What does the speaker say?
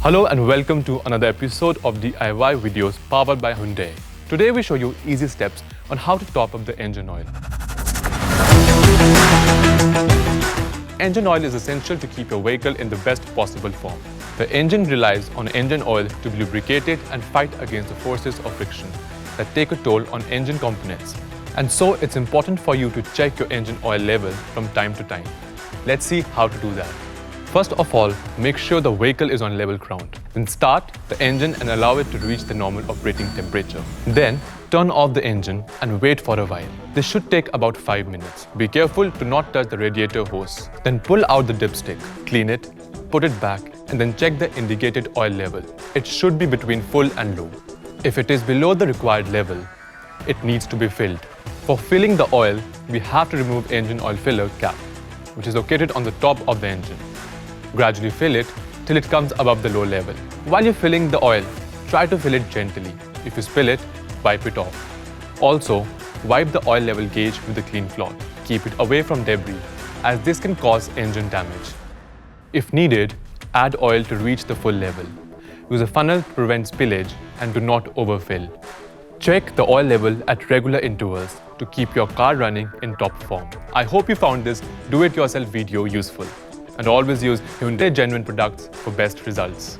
Hello and welcome to another episode of DIY videos powered by Hyundai. Today we show you easy steps on how to top up the engine oil. Engine oil is essential to keep your vehicle in the best possible form. The engine relies on engine oil to be lubricated and fight against the forces of friction that take a toll on engine components. And so it's important for you to check your engine oil level from time to time. Let's see how to do that. First of all, make sure the vehicle is on level ground. Then start the engine and allow it to reach the normal operating temperature. Then turn off the engine and wait for a while. This should take about 5 minutes. Be careful to not touch the radiator hose. Then pull out the dipstick, clean it, put it back, and then check the indicated oil level. It should be between full and low. If it is below the required level, it needs to be filled. For filling the oil, we have to remove engine oil filler cap, which is located on the top of the engine. Gradually fill it till it comes above the low level. While you're filling the oil, try to fill it gently. If you spill it, wipe it off. Also, wipe the oil level gauge with a clean cloth. Keep it away from debris, as this can cause engine damage. If needed, add oil to reach the full level. Use a funnel to prevent spillage and do not overfill. Check the oil level at regular intervals to keep your car running in top form. I hope you found this do-it-yourself video useful. And always use Hyundai genuine products for best results.